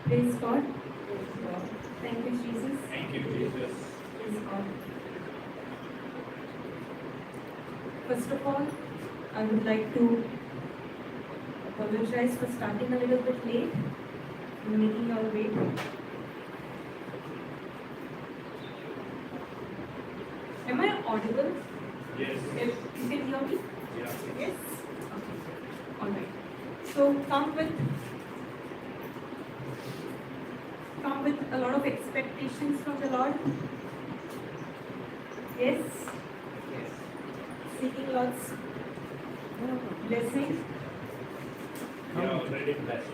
Praise God. Thank you, Jesus. Thank you, Jesus. Praise God. First of all, I would like to apologize for starting a little bit late and making our wait. Am I audible? Yes. If you can hear me? Yeah. Yes? Okay. All right. So come with a lot of expectations from the Lord. Yes? Yes. Seeking Lord's blessing. We are already blessed.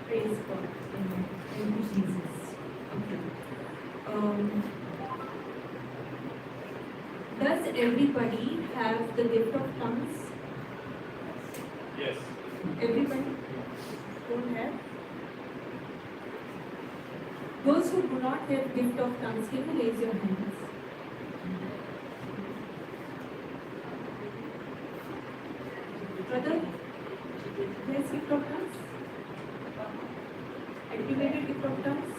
Praise God. Amen. Thank you, Jesus. Okay. Does everybody have the gift of tongues? Yes. Everybody? Don't have? Those who do not have gift of tongues, can you raise your hands? Brother, who has gift of tongues? Activated gift of tongues?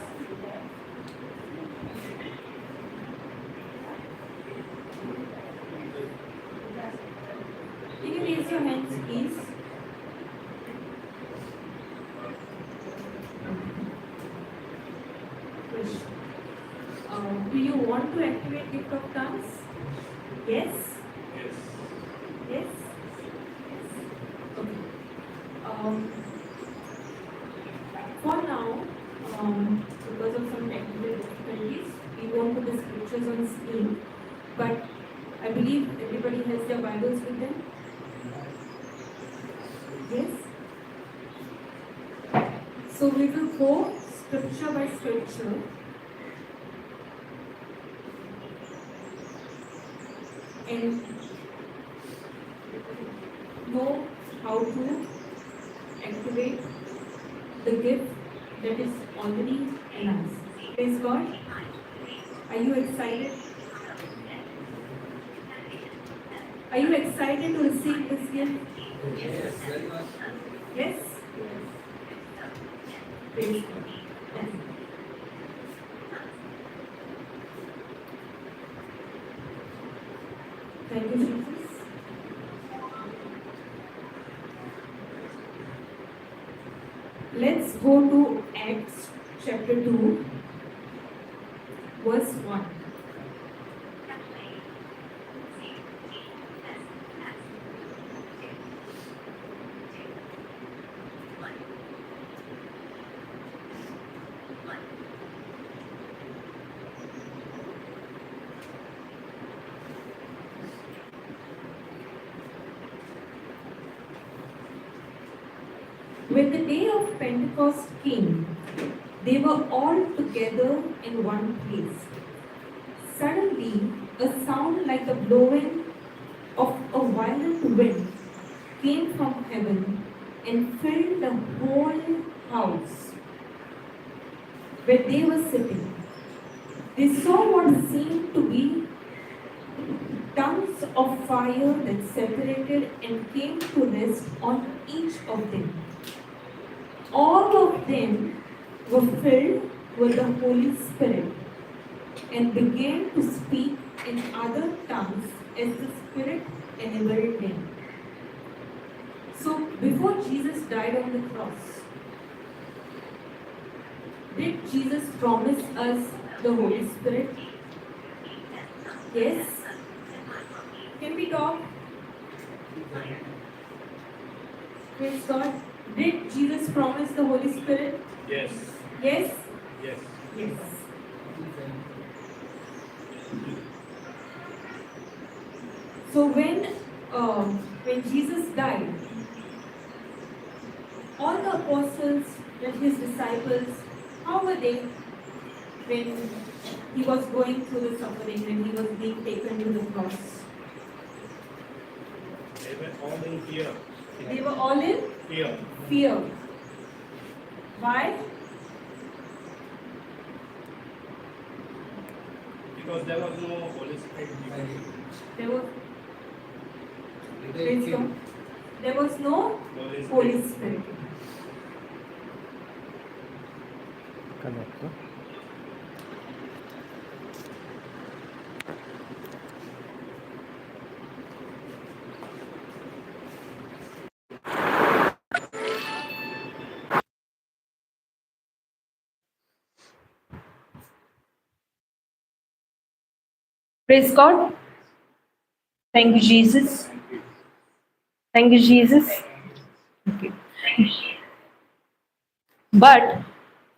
Can you raise your hands, please? Do you want to activate gift of tongues? Yes? Yes. Yes? Yes. Okay. For now, because of some technical difficulties, we won't put the scriptures on screen, but I believe everybody has their Bibles with them. Yes? So we will go scripture by scripture. And know how to activate the gift that is already in us. Praise God. Are you excited? Are you excited to receive this gift? Yes, very much. Yes? Praise God. Yes. Thank you, Jesus. Let's go to Acts chapter 2, verse 1. When the day of Pentecost came, they were all together in one place. Suddenly, a sound like the blowing of a violent wind came from heaven and filled the whole house where they were sitting. They saw what seemed to be tongues of fire that separated and came to rest on each of them. All of them were filled with the Holy Spirit and began to speak in other tongues as the Spirit enabled them. So, before Jesus died on the cross, did Jesus promise us the Holy Spirit? Yes? Can we talk? Praise God. Did Jesus promise the Holy Spirit? Yes. Yes? Yes. Yes. So when Jesus died, all the apostles and his disciples, how were they when he was going through the suffering, when he was being taken to the cross? They were all in fear. They were all in Fear. fear. Why? Because there was no Holy Spirit. There was praise God. There was no Holy Spirit. Holy Spirit. Connect. Praise God. Thank you, Jesus. Thank you, Jesus. Okay. But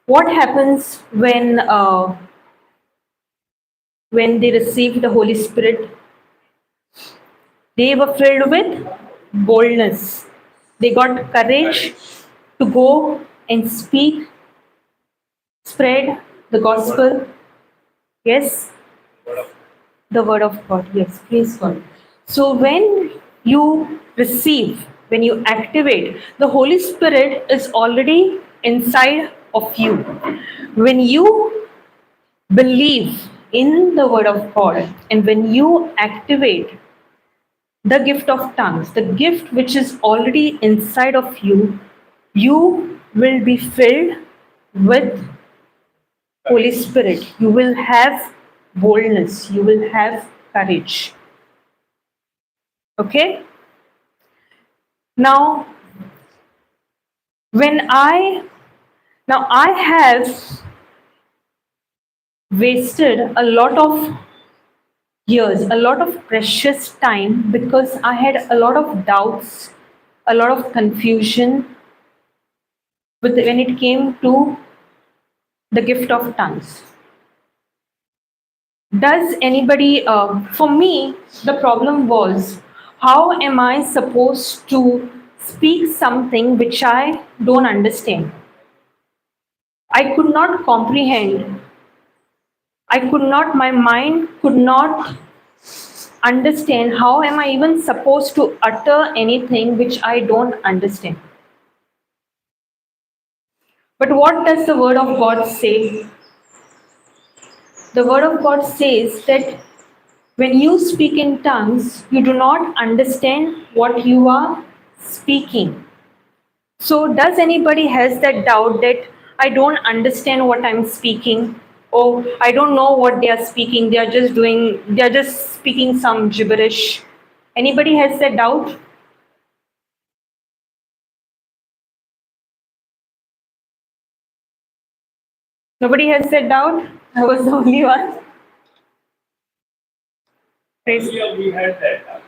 what happens when they received the Holy Spirit? They were filled with boldness. They got courage to go and speak, spread the gospel. Yes, the word of God. Yes, praise God. So when you receive, when you activate, the Holy Spirit is already inside of you. When you believe in the word of God and when you activate the gift of tongues, the gift which is already inside of you, you will be filled with Holy Spirit. You will have boldness. You will have courage. Okay? Now, when I have wasted a lot of years, a lot of precious time because I had a lot of doubts, a lot of confusion when it came to the gift of tongues. Does anybody, for me, the problem was how am I supposed to speak something which I don't understand? I could not comprehend. I could not, my mind could not understand how am I even supposed to utter anything which I don't understand. But what does the word of God say? The word of God says that when you speak in tongues, you do not understand what you are speaking. So does anybody has that doubt that I don't understand what I'm speaking? Or I don't know what they are speaking. They are just speaking some gibberish. Anybody has that doubt? Nobody has that doubt? I was the only one. Praise. Earlier we had that.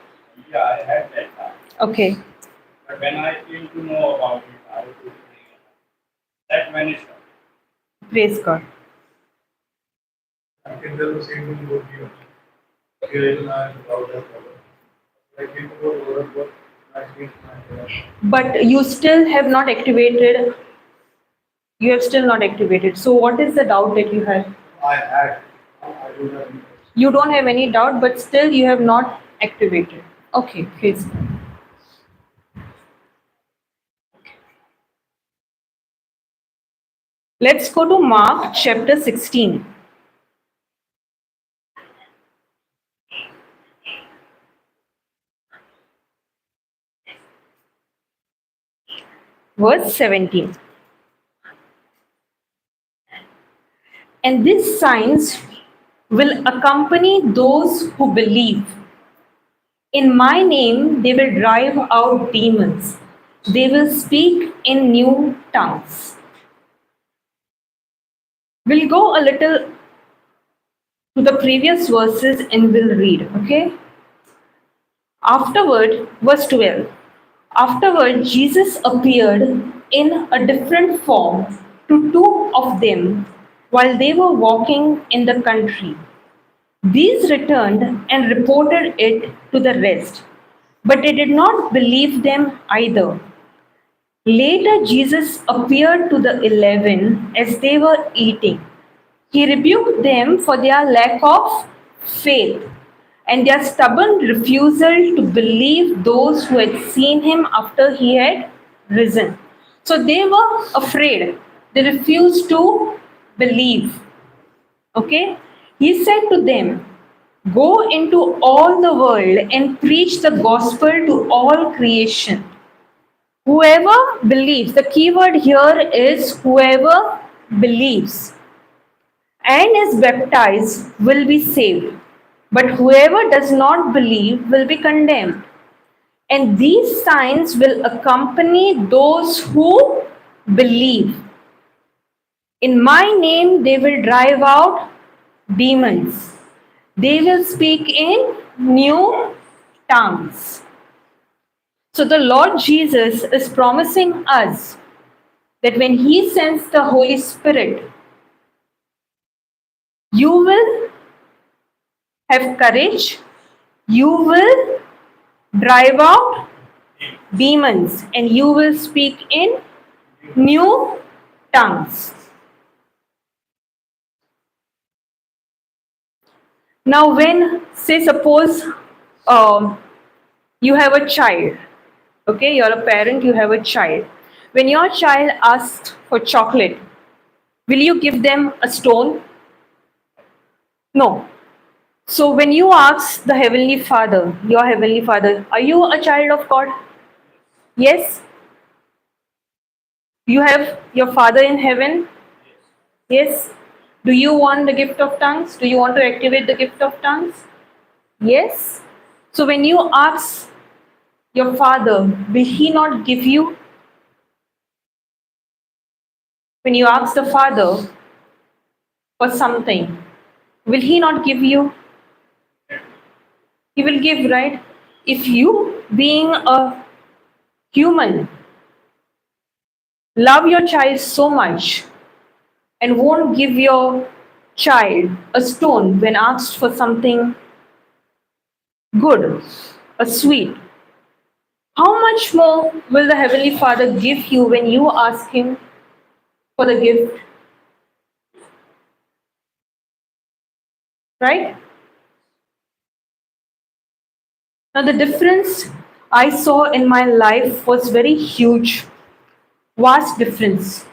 Yeah, I had that. Okay. But when I came to know about it, I was that vanished. Praise God. I can tell the same thing about you. Here even I am proud of God. I came to the word of God. I changed my life. But you still have not activated. You have still not activated. So what is the doubt that you have? I had. I do have. You don't have any doubt, but still you have not activated. Okay, praise God. Let's go to Mark chapter 16. Verse 17. And these signs will accompany those who believe. In my name, they will drive out demons. They will speak in new tongues. We'll go a little to the previous verses and we'll read, okay? Afterward, verse 12. Afterward, Jesus appeared in a different form to two of them while they were walking in the country. These returned and reported it to the rest, but they did not believe them either. Later, Jesus appeared to the 11 as they were eating. He rebuked them for their lack of faith and their stubborn refusal to believe those who had seen him after he had risen. So they were afraid. They refused to believe. Okay? He said to them, go into all the world and preach the gospel to all creation. Whoever believes, the key word here is whoever believes and is baptized will be saved, but whoever does not believe will be condemned. And these signs will accompany those who believe. In my name, they will drive out demons. They will speak in new tongues. So the Lord Jesus is promising us that when He sends the Holy Spirit, you will have courage, you will drive out demons, and you will speak in new tongues. Now, when, say, suppose you have a child, okay, you're a parent, you have a child. When your child asks for chocolate, will you give them a stone? No. So, when you ask the Heavenly Father, your Heavenly Father, are you a child of God? Yes. You have your Father in heaven? Yes. Do you want the gift of tongues? Do you want to activate the gift of tongues? Yes. So when you ask your Father, will He not give you? When you ask the Father for something, will He not give you? He will give, right? If you, being a human, love your child so much and won't give your child a stone when asked for something good, a sweet, how much more will the Heavenly Father give you when you ask Him for the gift? Right? Now, the difference I saw in my life was very huge, vast difference.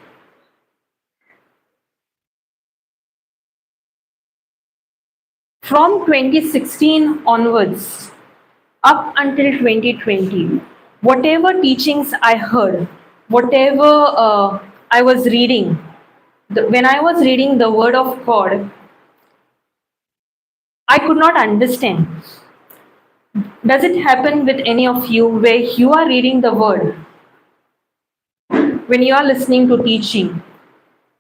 From 2016 onwards, up until 2020, whatever teachings I heard, whatever I was reading, when I was reading the Word of God, I could not understand. Does it happen with any of you where you are reading the Word, when you are listening to teaching,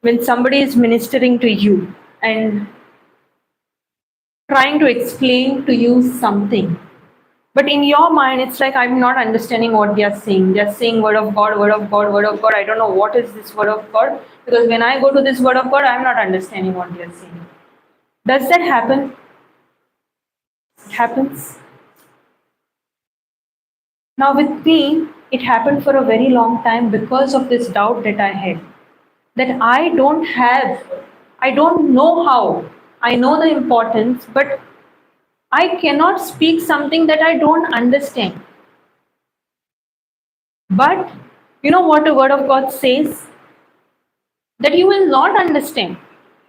when somebody is ministering to you and trying to explain to you something, but in your mind it's like, I'm not understanding what they are saying. They are saying Word of God, Word of God, Word of God. I don't know what is this Word of God, because when I go to this Word of God, I'm not understanding what they are saying. Does that happen? It happens. Now with me, it happened for a very long time because of this doubt that I had, that I don't know how. I know the importance, but I cannot speak something that I don't understand. But you know what the Word of God says? That you will not understand.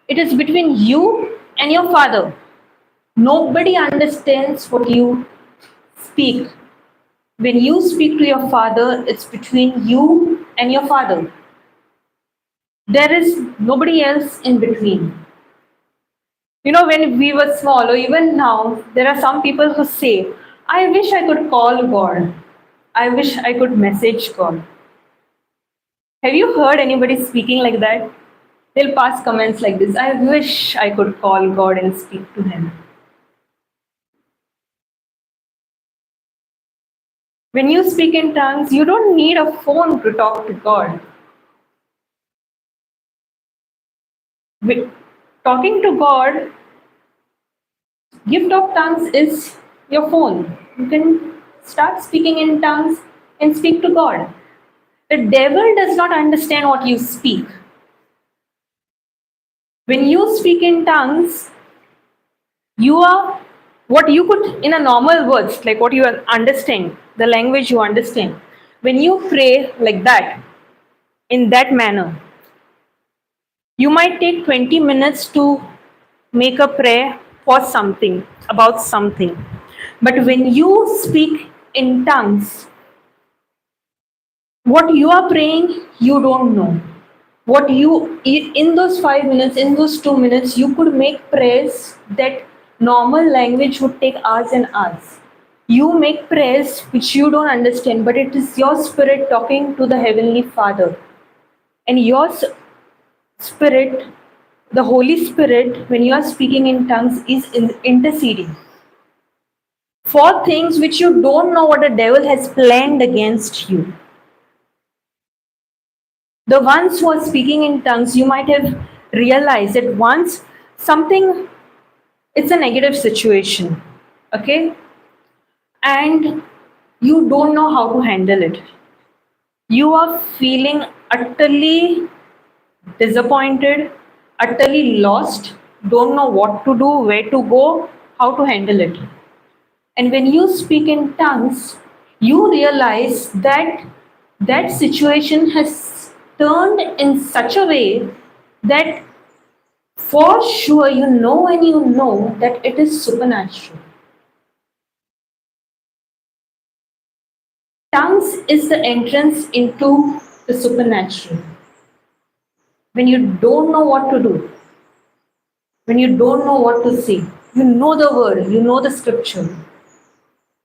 It is between you and your Father. Nobody understands what you speak. When you speak to your Father, it's between you and your Father. There is nobody else in between. You know, when we were small, or even now, there are some people who say, I wish I could call God. I wish I could message God. Have you heard anybody speaking like that? They'll pass comments like this: I wish I could call God and speak to Him. When you speak in tongues, you don't need a phone to talk to God. Talking to God, gift of tongues is your phone. You can start speaking in tongues and speak to God. The devil does not understand what you speak. When you speak in tongues, you are what you could, in a normal words, like what you understand, the language you understand. When you pray like that, in that manner, you might take 20 minutes to make a prayer for something, about something. But when you speak in tongues, what you are praying, you don't know. what you, in those 5 minutes, in those 2 minutes, you could make prayers that normal language would take hours and hours. You make prayers which you don't understand, but it is your spirit talking to the Heavenly Father. And your spirit, the Holy Spirit, when you are speaking in tongues, is interceding for things which you don't know what the devil has planned against you. The ones who are speaking in tongues, you might have realized that once something, it's a negative situation, okay, and you don't know how to handle it. You are feeling utterly disappointed, utterly lost, don't know what to do, where to go, how to handle it. And when you speak in tongues, you realize that that situation has turned in such a way that for sure you know, and you know that it is supernatural. Tongues is the entrance into the supernatural. When you don't know what to do, when you don't know what to say, you know the word, you know the scripture,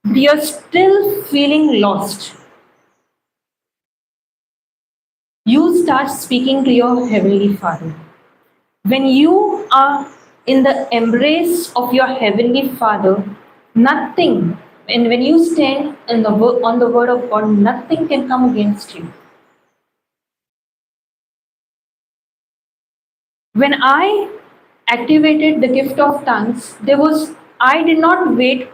but you're still feeling lost. You start speaking to your Heavenly Father. When you are in the embrace of your Heavenly Father, nothing, and when you stand in on the Word of God, nothing can come against you. When I activated the gift of tongues, I did not wait.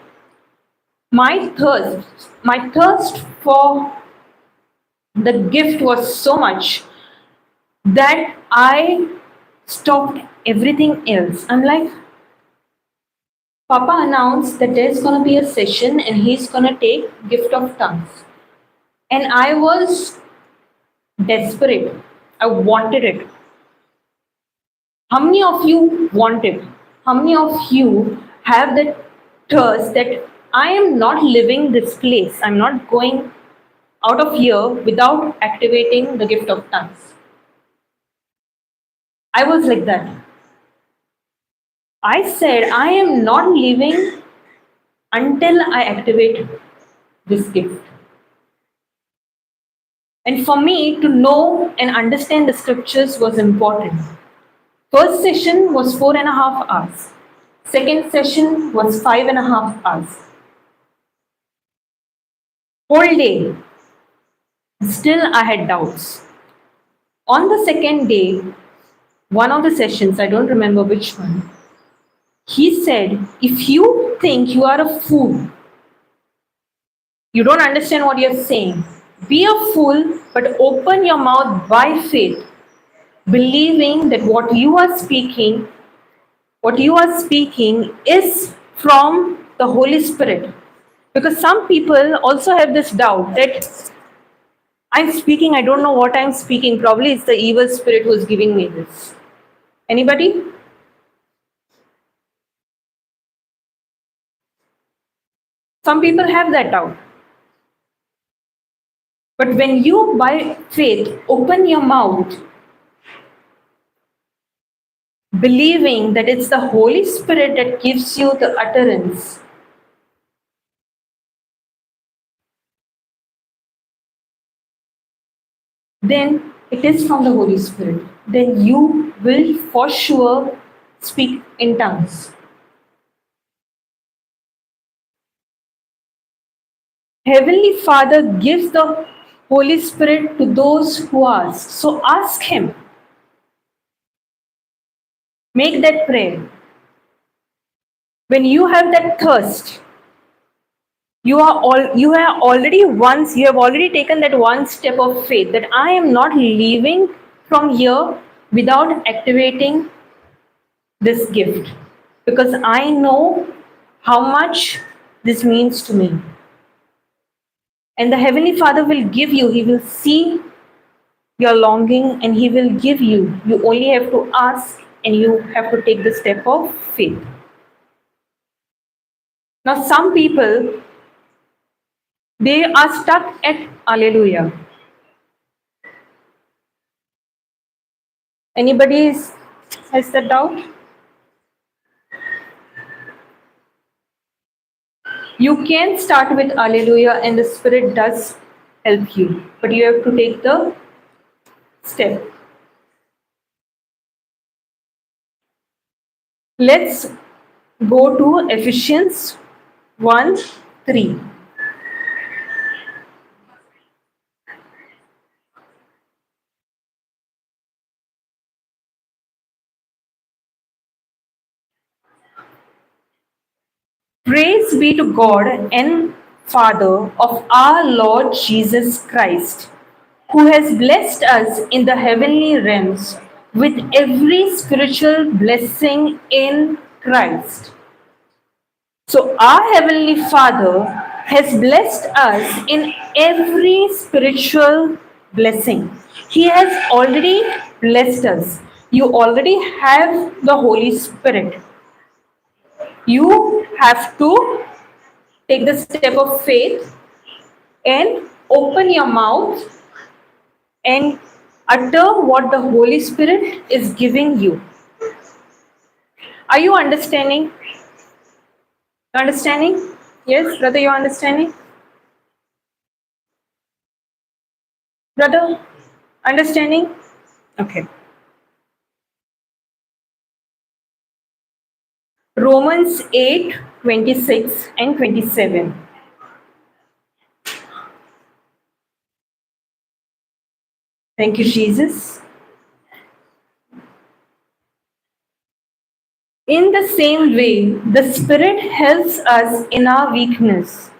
My thirst for the gift was so much that I stopped everything else. I'm like, Papa announced that there's going to be a session and he's going to take gift of tongues. And I was desperate. I wanted it. How many of you want it? How many of you have that thirst that I am not living this place? I'm not going out of here without activating the gift of tongues. I was like that. I said, I am not leaving until I activate this gift. And for me to know and understand the scriptures was important. First session was 4.5 hours. Second session was 5.5 hours. Whole day. Still I had doubts. On the second day, one of the sessions, I don't remember which one, he said, if you think you are a fool, you don't understand what you're saying, be a fool, but open your mouth by faith, believing that what you are speaking is from the Holy Spirit. Because some people also have this doubt that I'm speaking, I don't know what I'm speaking. Probably it's the evil spirit who's giving me this. Anybody? Some people have that doubt. But when you, by faith, open your mouth, believing that it's the Holy Spirit that gives you the utterance, then it is from the Holy Spirit. Then you will for sure speak in tongues. Heavenly Father gives the Holy Spirit to those who ask. So ask Him. Make that prayer. When you have that thirst, you have already taken that one step of faith that I am not leaving from here without activating this gift, because I know how much this means to me. And the Heavenly Father will give you, He will see your longing and He will give you. You only have to ask and you have to take the step of faith. Now, some people, they are stuck at Alleluia. Anybody has that doubt? You can start with Alleluia and the Spirit does help you, but you have to take the step. Let's go to Ephesians 1:3. Praise be to God and Father of our Lord Jesus Christ, who has blessed us in the heavenly realms with every spiritual blessing in Christ. So, our Heavenly Father has blessed us in every spiritual blessing. He has already blessed us. You already have the Holy Spirit. You have to take the step of faith and open your mouth and utter what the Holy Spirit is giving you. Are you understanding? Understanding? Yes, brother, you understanding? Brother, understanding? Okay. Romans 8:26 and 27. Thank you, Jesus. In the same way, the Spirit helps us in our weakness.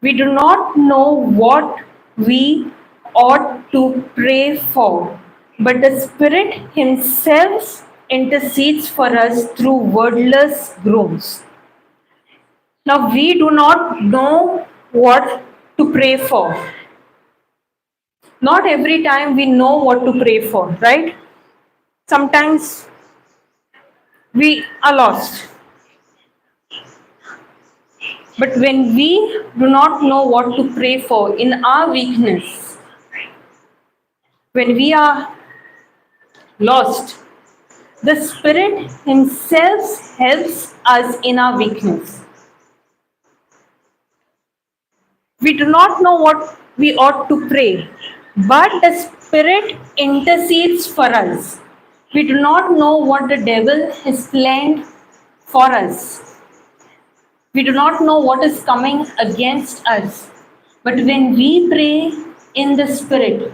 We do not know what we ought to pray for, but the Spirit Himself intercedes for us through wordless groans. Now, we do not know what to pray for. Not every time we know what to pray for, right? Sometimes we are lost. But when we do not know what to pray for in our weakness, when we are lost, the Spirit Himself helps us in our weakness. We do not know what we ought to pray, but the Spirit intercedes for us. We do not know what the devil has planned for us. We do not know what is coming against us. But when we pray in the Spirit,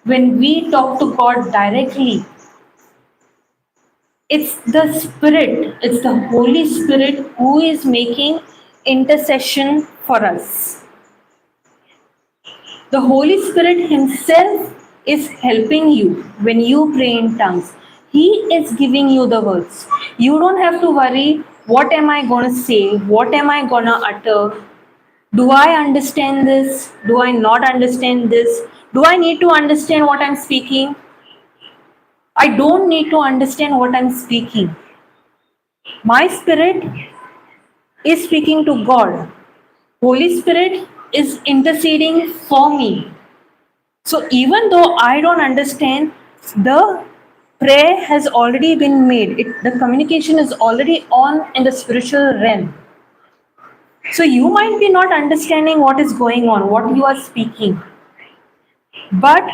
when we talk to God directly, it's the Spirit, it's the Holy Spirit who is making intercession for us. The Holy Spirit Himself is helping you when you pray in tongues. He is giving you the words. You don't have to worry, what am I going to say? What am I going to utter? Do I understand this? Do I not understand this? Do I need to understand what I'm speaking? I don't need to understand what I'm speaking. My spirit is speaking to God. Holy Spirit is interceding for me. So even though I don't understand, the prayer has already been made. The communication is already on in the spiritual realm. So you might be not understanding what is going on, what you are speaking. But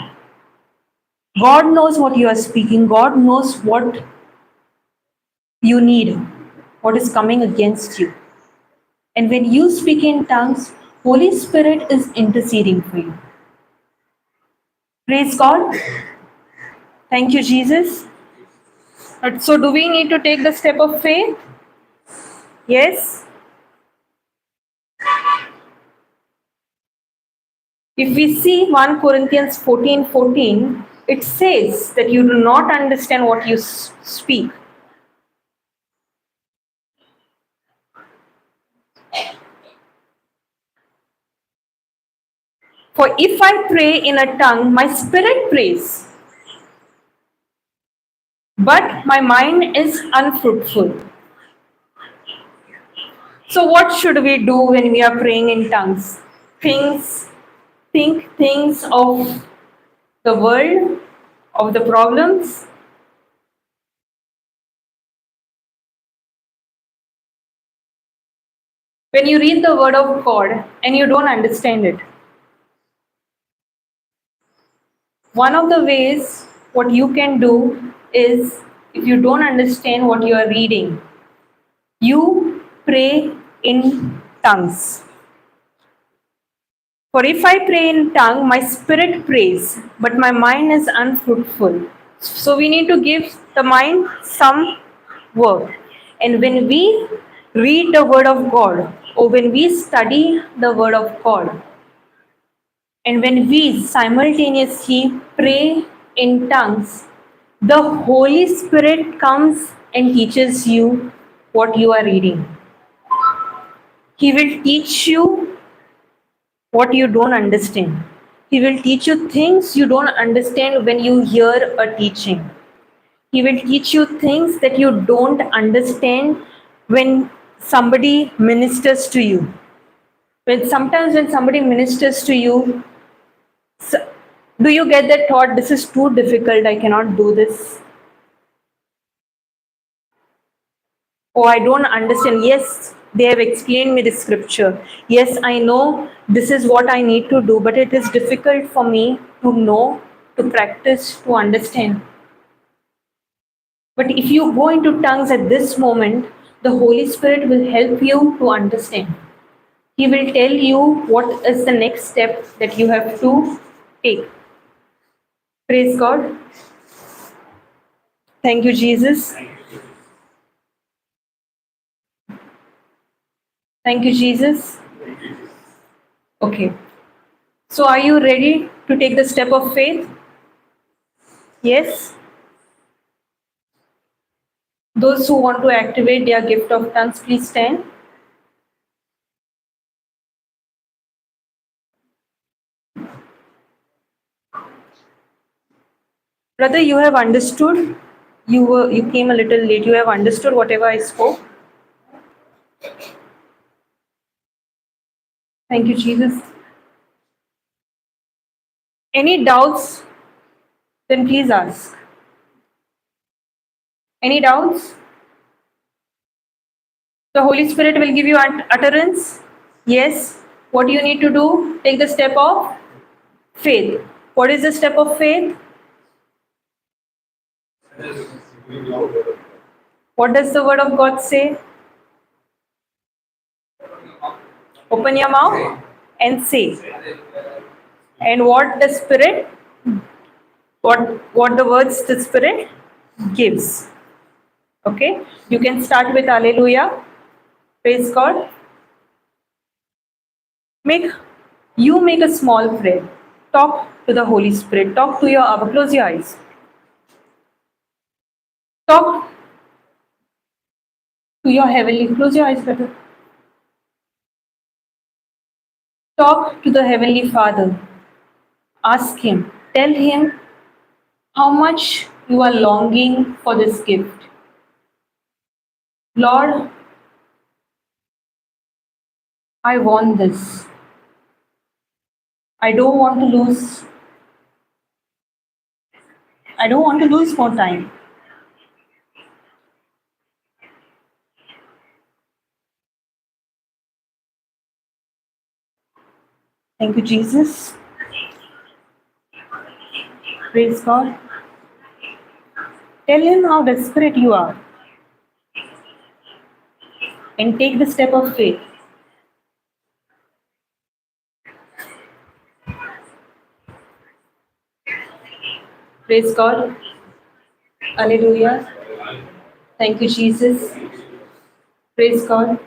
God knows what you are speaking. God knows what you need, what is coming against you. And when you speak in tongues, Holy Spirit is interceding for you. Praise God. Thank you, Jesus. So do we need to take the step of faith? Yes. If we see 1 Corinthians 14:14, it says that you do not understand what you speak. For if I pray in a tongue, my spirit prays, but my mind is unfruitful. So what should we do when we are praying in tongues? Think things of the world, of the problems, When you read the word of God and you don't understand it, one of the ways what you can do is, if you don't understand what you are reading, you pray in tongues. For if I pray in tongue, my spirit prays, but my mind is unfruitful. So we need to give the mind some work. And when we read the word of God, or when we study the word of God, and when we simultaneously pray in tongues, the Holy Spirit comes and teaches you what you are reading. He will teach you what you don't understand. He will teach you things you don't understand when you hear a teaching. He will teach you things that you don't understand when somebody ministers to you. When somebody ministers to you, do you get that thought, this is too difficult, I cannot do this? Oh, I don't understand. Yes, they have explained me the scripture. Yes, I know this is what I need to do, but it is difficult for me to know, to practice, to understand. But if you go into tongues at this moment, the Holy Spirit will help you to understand. He will tell you what is the next step that you have to take. Praise God. Thank you, Jesus. Thank you, Jesus. Okay. So, are you ready to take the step of faith? Yes? Those who want to activate their gift of tongues, please stand. Brother, you have understood. You came a little late. You have understood whatever I spoke. Thank you, Jesus. Any doubts? Then please ask. Any doubts? The Holy Spirit will give you utterance. Yes. What do you need to do? Take the step of faith. What is the step of faith? What does the word of God say? Open your mouth and say. And what the Spirit, what the words the Spirit gives. Okay? You can start with Hallelujah. Praise God. Make a small prayer. Talk to the Holy Spirit. Talk to your Abba. Close your eyes. Talk to your heavenly. Close your eyes, brother. Talk to the Heavenly Father. Ask Him. Tell Him how much you are longing for this gift. Lord, I want this. I don't want to lose. I don't want to lose more time. Thank you, Jesus. Praise God. Tell Him how desperate you are and take the step of faith. Praise God. Hallelujah. Thank you, Jesus. Praise God.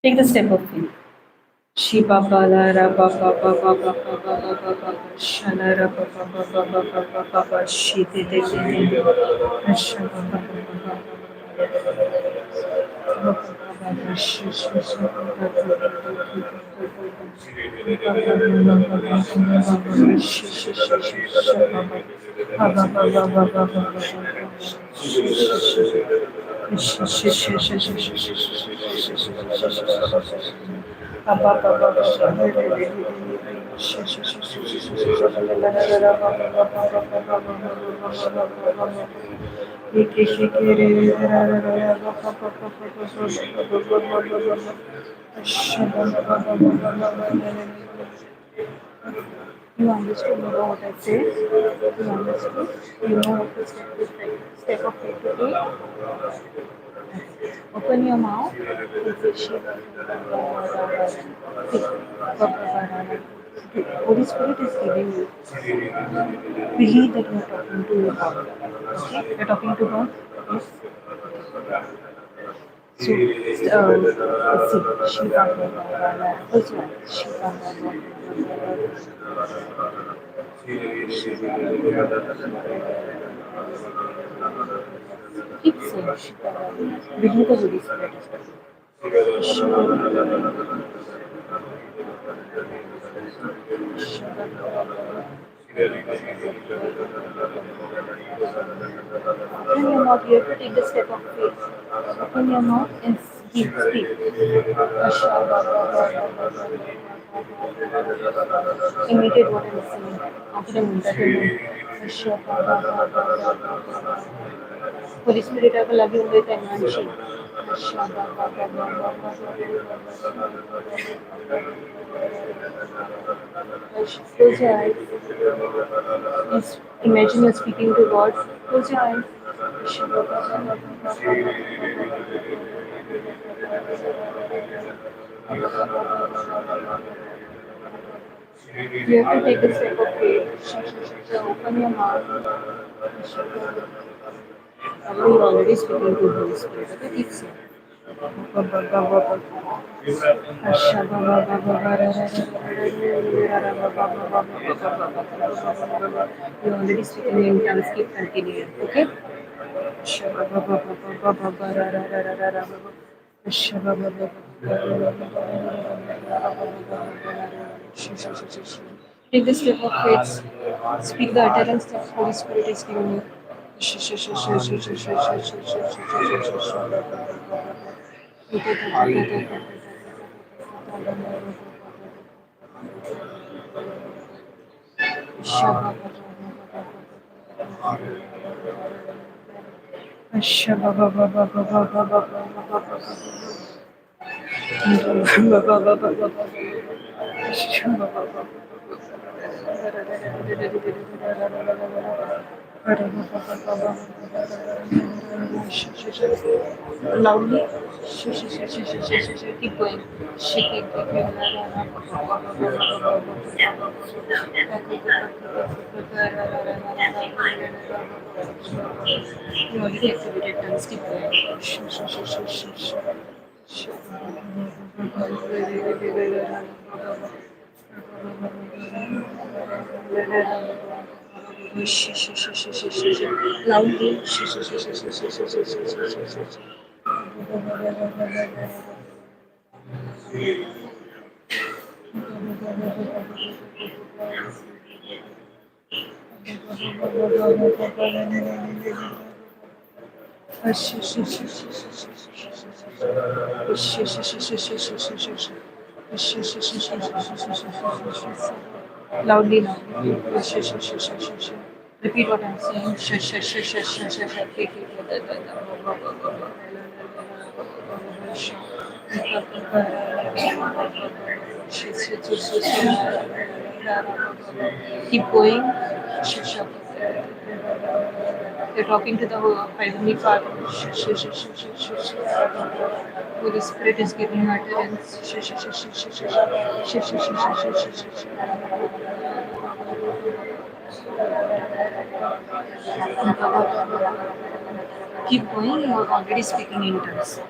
Take the step of faith. Shiba bala ra ba ba ba ba ba ba ba ba ba ba ba shana ra ba ba ba ba ba ba ba ba ba shi te te te te rasha ba ba ba ba ba ba ba ba shi shi shi ba ba ba ba ba ba shi shi shi shi ba ba ba ba ba ba ba ba ba ba shi shi shi shi shi shi shi shi shi shi shi shi shi You understood what I said? You understood? You know what the step of faith to take? Open your mouth and say Shiva. Holy Spirit is giving you. Believe that you are talking to your God. Okay? You are talking to God? Yes. So, see, Shiva. Close your eyes. Keep saying Shiva. Believe the Holy Spirit is talking. Shiva. Open your mouth, you have to take the step of faith. Open your mouth and speak. Imitate what I'm saying. After a minute, Holy Spirit, I love you with energy. Close your eyes. Yes, imagine you're speaking to God. Close your eyes. You have to take a step of faith. Open your mouth. You're already speaking to Holy Spirit. Okay, keep saying. You're already speaking in tongues. Keep continuing. Okay. Take the step of faith. Speak the utterance that Holy Spirit is giving you. Loudly. Keep going. You already activated tongues. Keep going. Loudly. Loudly now. Repeat what I'm saying. Keep going. You're talking to the Heavenly Father. Holy Spirit is giving utterance. Keep going, you are already speaking in tongues.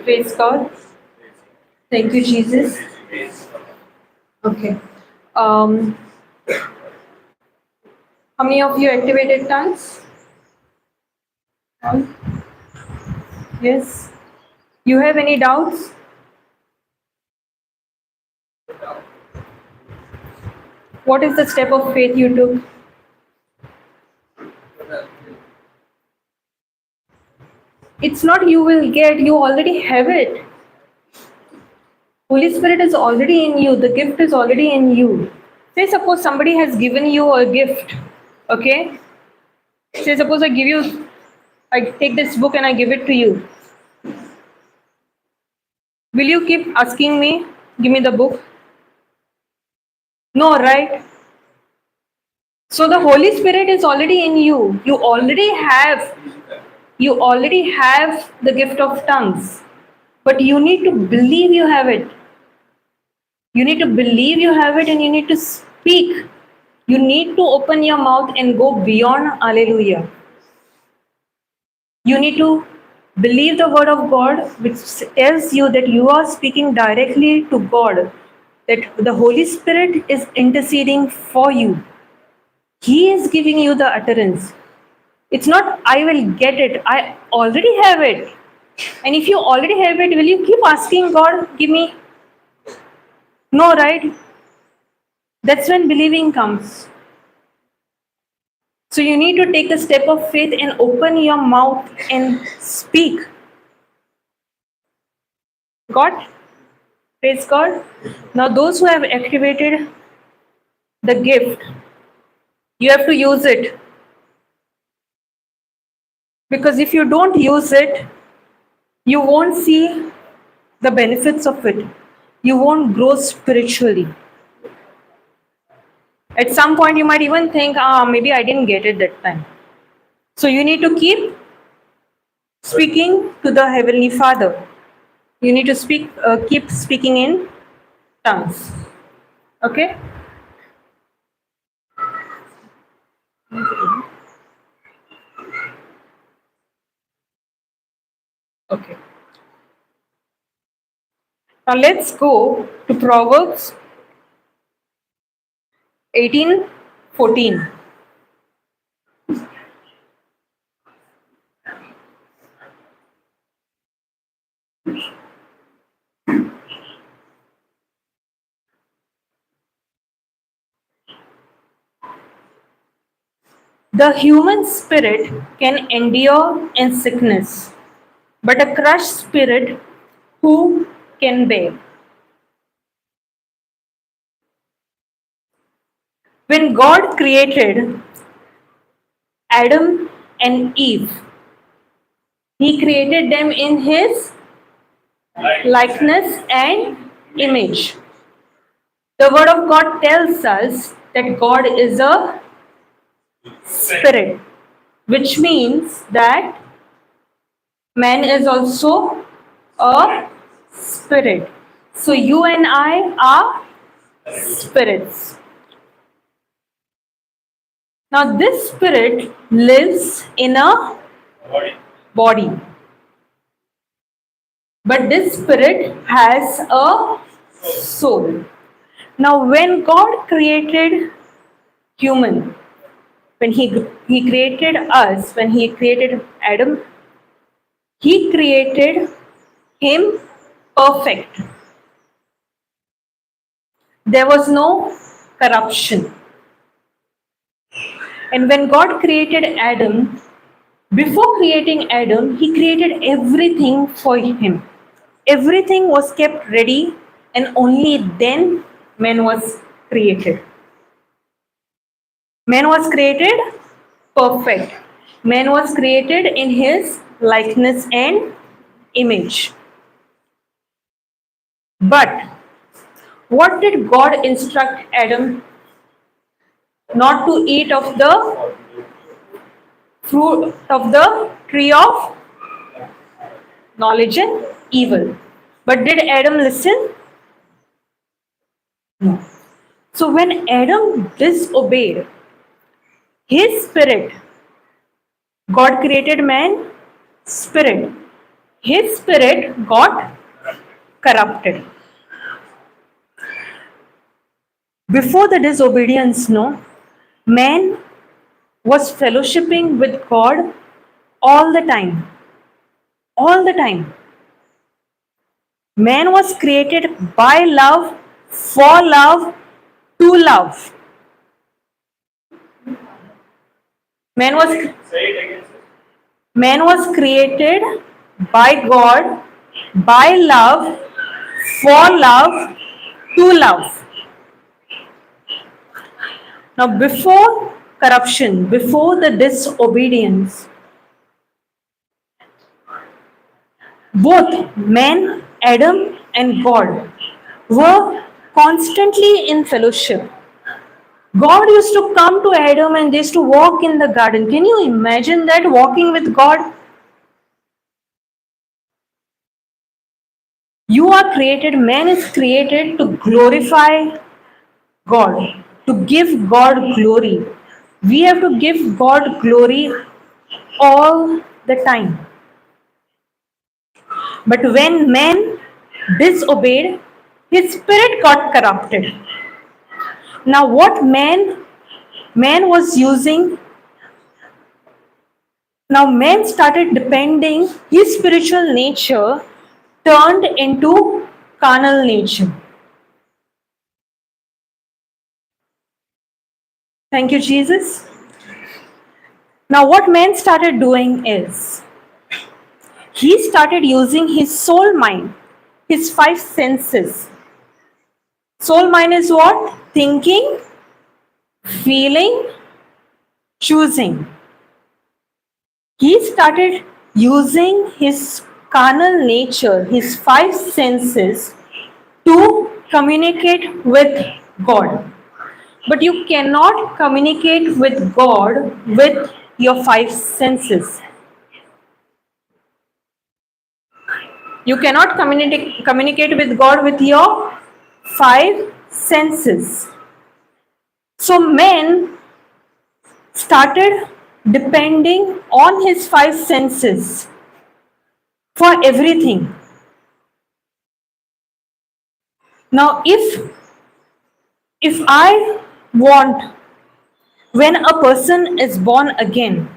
Praise God. Thank you, Jesus. Okay. Um, how many of you activated tongues? All? Yes. You have any doubts? What is the step of faith you took? It's not you will get, you already have it. Holy Spirit is already in you, the gift is already in you. Say, suppose somebody has given you a gift, okay? Say, suppose I take this book and I give it to you. Will you keep asking me, give me the book? No, right? So the Holy Spirit is already in you. You already have the gift of tongues. But you need to believe you have it. You need to believe you have it and you need to speak. You need to open your mouth and go beyond Alleluia. You need to believe the word of God, which tells you that you are speaking directly to God, that the Holy Spirit is interceding for you. He is giving you the utterance. It's not, I will get it. I already have it. And if you already have it, will you keep asking God, give me? No, right? That's when believing comes. So you need to take the step of faith and open your mouth and speak. God, praise God. Now, those who have activated the gift, you have to use it. Because if you don't use it, you won't see the benefits of it. You won't grow spiritually. At some point, you might even think, maybe I didn't get it that time. So you need to keep speaking to the Heavenly Father. You need to keep speaking in tongues. Okay? Okay. Now let's go to Proverbs 18:14. The human spirit can endure in sickness, but a crushed spirit who can bear? When God created Adam and Eve, He created them in His likeness and image. The Word of God tells us that God is a spirit, which means that man is also a spirit. So you and I are spirits. Now, this spirit lives in a Body. body, but this spirit has a soul. Now, when God created human, when he created us, when He created Adam, He created him perfect. There was no corruption. And when God created Adam, before creating Adam, He created everything for him. Everything was kept ready, and only then man was created. Man was created perfect. Man was created in His likeness and image. But what did God instruct Adam? Not to eat of the fruit of the tree of knowledge and evil. But did Adam listen? No. So when Adam disobeyed, his spirit, God created man, spirit. His spirit got corrupted. Before the disobedience, no, man was fellowshipping with God all the time. All the time. Man was created by love, for love, to love. Man was Say it again, sir. man was created by God, by love, for love, to love. Now, before corruption, before the disobedience, both man, Adam, and God were constantly in fellowship. God used to come to Adam and they used to walk in the garden. Can you imagine that, walking with God? You are created, man is created to glorify God, to give God glory. We have to give God glory all the time. But when man disobeyed, his spirit got corrupted. Now, what man was using, now man started depending, his spiritual nature turned into carnal nature. Thank you, Jesus. Now, what man started doing is, he started using his soul mind, his five senses. Soul mind is what? Thinking, feeling, choosing. He started using his carnal nature, his five senses, to communicate with God. But you cannot communicate with God with your five senses. You cannot communicate with God with your five senses. So man started depending on his five senses for everything. Now, if I want. When a person is born again,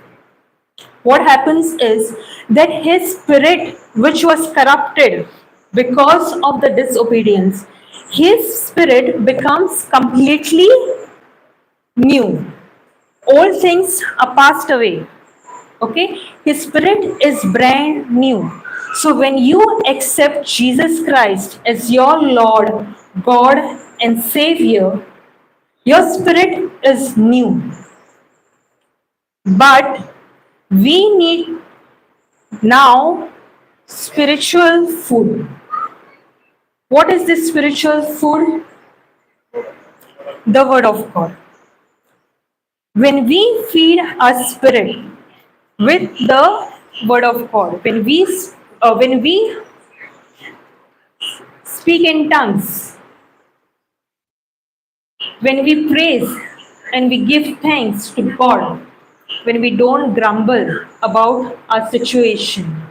what happens is that his spirit, which was corrupted because of the disobedience, his spirit becomes completely new. Old things are passed away. Okay? His spirit is brand new. So when you accept Jesus Christ as your Lord, God, and Savior, your spirit is new. But we need now spiritual food. What is this spiritual food? The Word of God. When we feed our spirit with the Word of God, when we speak in tongues, when we praise and we give thanks to God, when we don't grumble about our situation,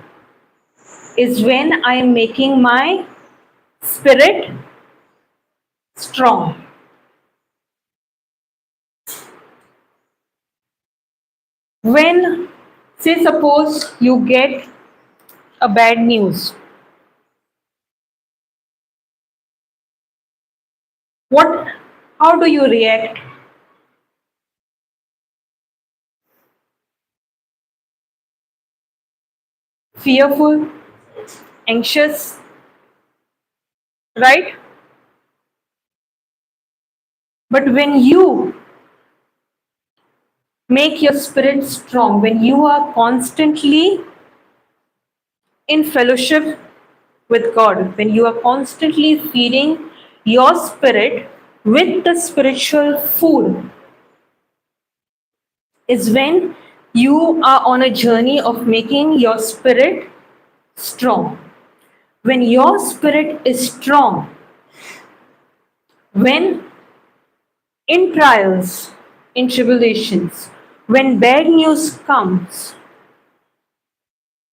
is when I am making my spirit strong. When, say, suppose you get a bad news, what, how do you react? Fearful, anxious, right? But when you make your spirit strong, when you are constantly in fellowship with God, when you are constantly feeding your spirit with the spiritual food, is when you are on a journey of making your spirit strong. When your spirit is strong, when in trials, in tribulations, when bad news comes,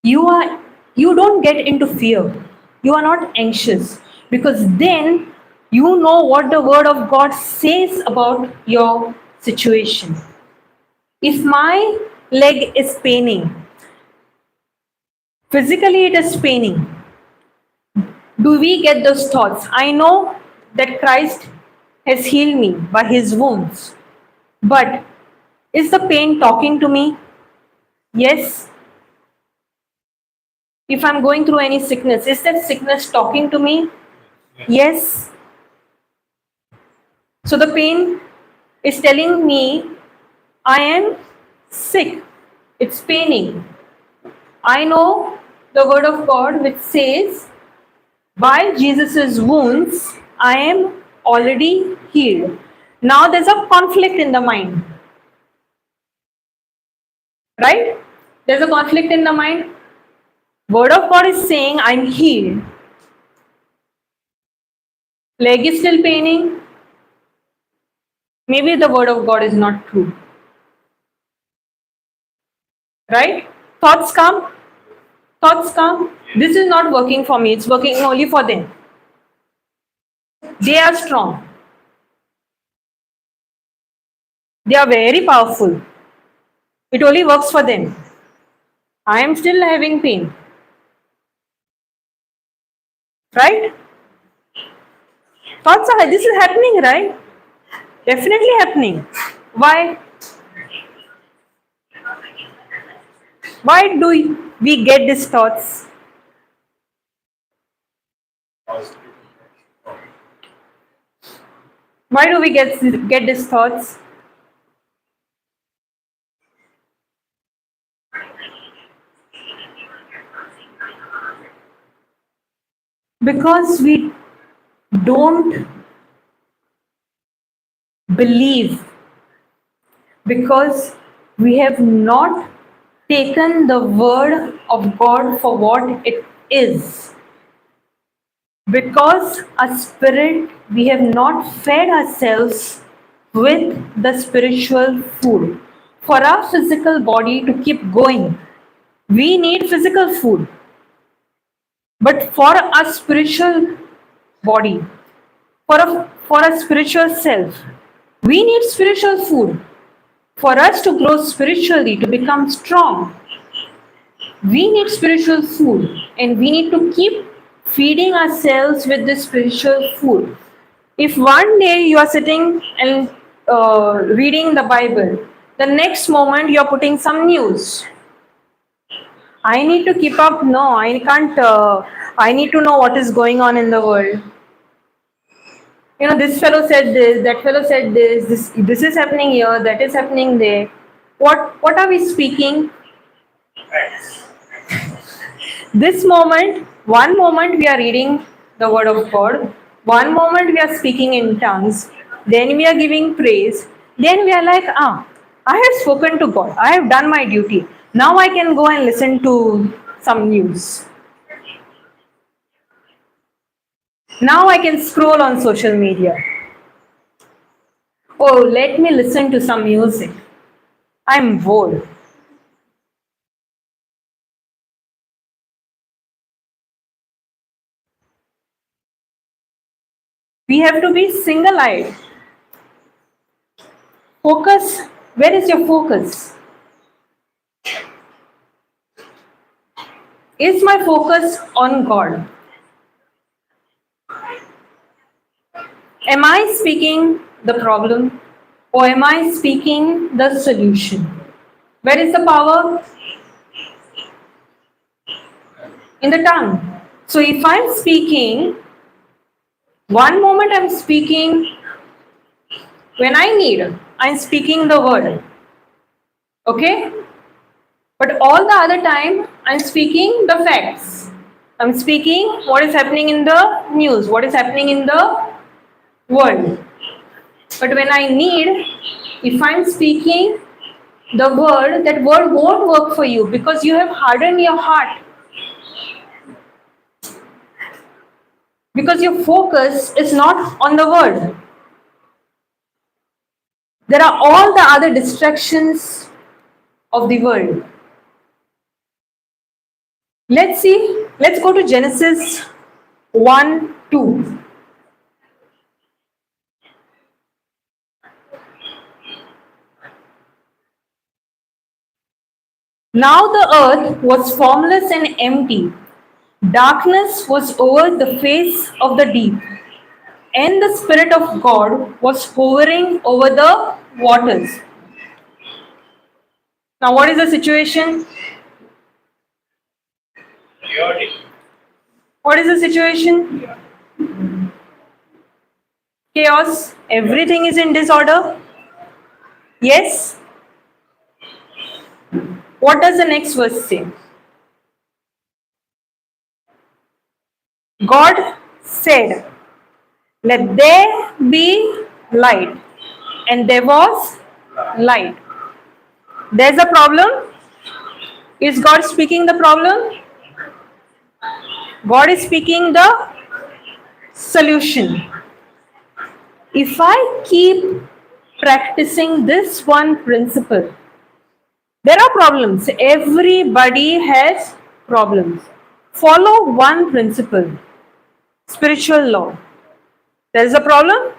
you are you don't get into fear. You are not anxious, because then you know what the word of God says about your situation. If my leg is paining, physically it is paining, do we get those thoughts? I know that Christ has healed me by his wounds, but is the pain talking to me? Yes. If I'm going through any sickness, is that sickness talking to me? Yes. So the pain is telling me I am sick. It's paining. I know the word of God which says, by Jesus' wounds, I am already healed. Now there's a conflict in the mind, right? There's a conflict in the mind. Word of God is saying, I'm healed. Leg is still paining. Maybe the word of God is not true, right? Thoughts come. Thoughts come. This is not working for me. It's working only for them. They are strong. They are very powerful. It only works for them. I am still having pain. Right? Thoughts are, this is happening, right? Definitely happening. Why? Why do we get these thoughts? Why do we get these thoughts? Because we don't believe, because we have not taken the word of God for what it is. Because our spirit, we have not fed ourselves with the spiritual food. For our physical body to keep going, we need physical food. But for our spiritual body, for a spiritual self, We need spiritual food for us to grow spiritually, to become strong. We need spiritual food, and we need to keep feeding ourselves with this spiritual food. If one day you are sitting and reading the Bible, the next moment you are putting some news. I need to keep up. No, I can't. I need to know what is going on in the world. You know, this fellow said this, that fellow said this, this is happening here, that is happening there. What are we speaking? Facts. This moment, one moment we are reading the word of God, one moment we are speaking in tongues, then we are giving praise, then we are like, I have spoken to God, I have done my duty. Now I can go and listen to some news. Now I can scroll on social media. Oh, let me listen to some music. I'm bored. We have to be single eyed. Focus. Where is your focus? Is my focus on God? Am I speaking the problem or am I speaking the solution? Where is the power? In the tongue. So if I'm speaking, one moment I'm speaking when I need, I'm speaking the word. Okay? But all the other time, I'm speaking the facts. I'm speaking what is happening in the news, what is happening in the world. But when I need, if I'm speaking the word, that word won't work for you because you have hardened your heart. Because your focus is not on the word. There are all the other distractions of the world. Let's see, let's go to Genesis 1 2. Now the earth was formless and empty. Darkness was over the face of the deep, and the Spirit of God was hovering over the waters. Now, what is the situation? Chaotic. What is the situation? Chaos. Everything is in disorder. Yes. What does the next verse say? God said, let there be light. And there was light. There's a problem. Is God speaking the problem? God is speaking the solution. If I keep practicing this one principle, there are problems. Everybody has problems. Follow one principle, spiritual law. There is a problem.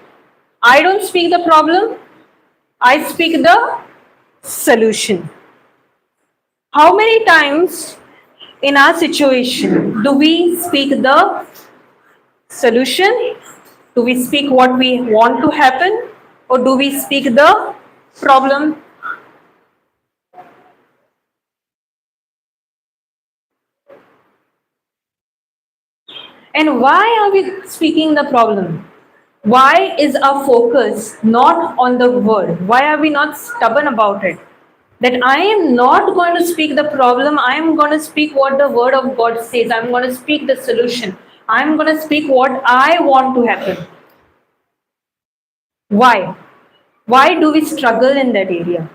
I don't speak the problem. I speak the solution. How many times in our situation do we speak the solution? Do we speak what we want to happen? Or do we speak the problem? And why are we speaking the problem? Why is our focus not on the word? Why are we not stubborn about it? That I am not going to speak the problem, I am going to speak what the word of God says. I'm going to speak the solution. I'm going to speak what I want to happen. Why? Why do we struggle in that area?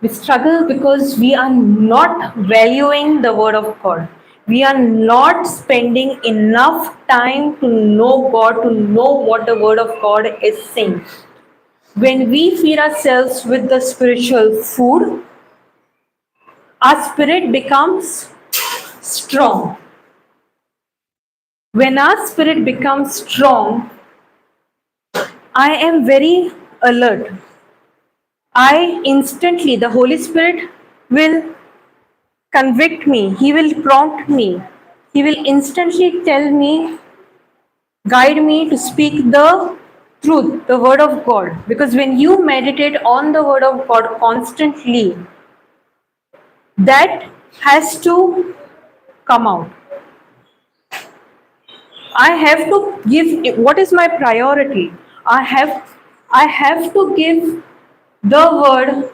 We struggle because we are not valuing the word of God. We are not spending enough time to know God, to know what the word of God is saying. When we feed ourselves with the spiritual food, our spirit becomes strong. When our spirit becomes strong, I am very alert. I instantly, the Holy Spirit will convict me, He will prompt me, He will instantly tell me, guide me to speak the truth, the Word of God. Because when you meditate on the Word of God constantly, that has to come out. I have to give what is my priority. I have to give the word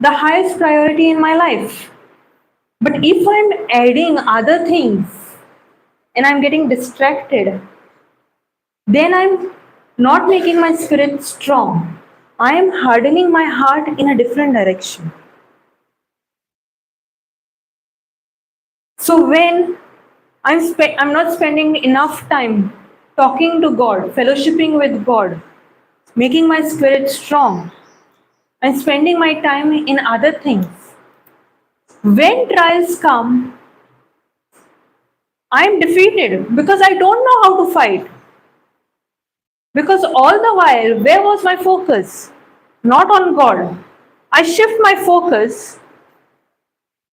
the highest priority in my life. But if I'm adding other things and I'm getting distracted, then I'm not making my spirit strong. I am hardening my heart in a different direction. So when I'm not spending enough time talking to God, fellowshipping with God, making my spirit strong, and spending my time in other things. When trials come, I am defeated because I don't know how to fight. Because all the while, where was my focus? Not on God. I shift my focus,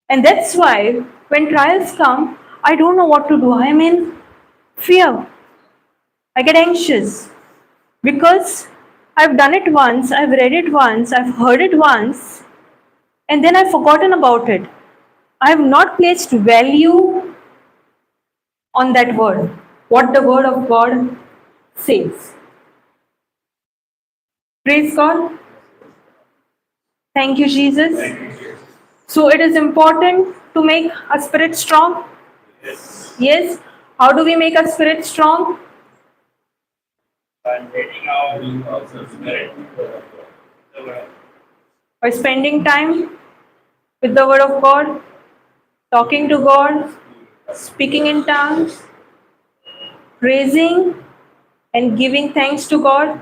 and that's why when trials come, I don't know what to do. I am in fear. I get anxious because I've done it once, I've read it once, I've heard it once, and then I've forgotten about it. I have not placed value on that word, what the word of God says. Praise God. Thank you, Jesus. So it is important to make a spirit strong. Yes. How do we make a spirit strong? By letting our spirit the word. By spending time with the word of God, talking to God, speaking in tongues, praising and giving thanks to God.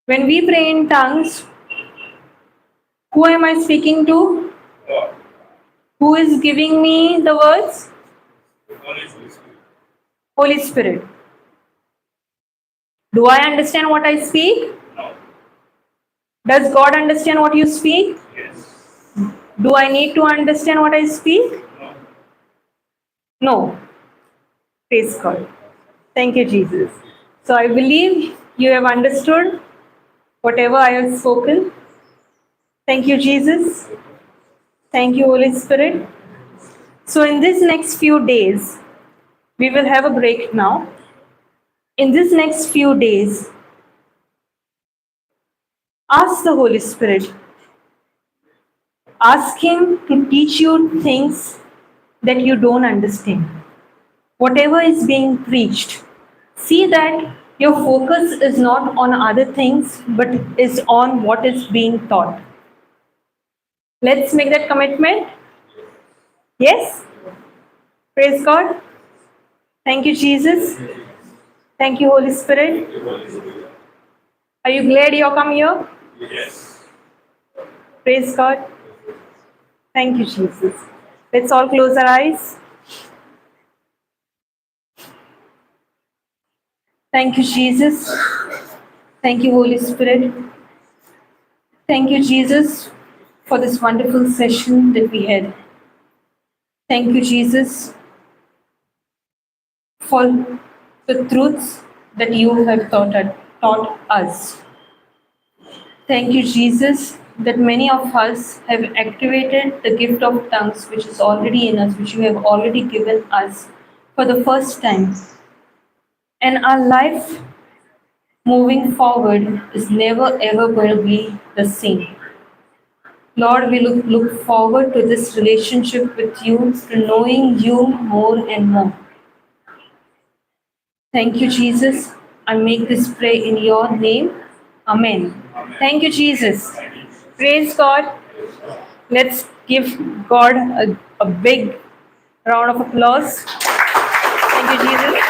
When we pray in tongues, who am I speaking to? God. Who is giving me the words? Holy Spirit. Holy Spirit. Do I understand what I speak? No. Does God understand what you speak? Yes. Do I need to understand what I speak? No. No. Praise God. Thank you, Jesus. So I believe you have understood whatever I have spoken. Thank you, Jesus. Thank you, Holy Spirit. So in these next few days, we will have a break now. In these next few days, ask the Holy Spirit. Ask Him to teach you things that you don't understand. Whatever is being preached, see that your focus is not on other things but is on what is being taught. Let's make that commitment. Yes? Praise God. Thank you, Jesus. Thank you, Holy Spirit. Are you glad you come here? Yes. Praise God. Thank you, Jesus. Let's all close our eyes. Thank you, Jesus. Thank you, Holy Spirit. Thank you, Jesus, for this wonderful session that we had. Thank you, Jesus, for the truths that you have taught us. Thank you, Jesus, that many of us have activated the gift of tongues which is already in us, which you have already given us for the first time. And our life moving forward is never ever going to be the same. Lord, we look forward to this relationship with you, to knowing you more and more. Thank you, Jesus. I make this pray in your name. Amen. Thank you, Jesus. Praise God. Let's give God a big round of applause. Thank you, Jesus.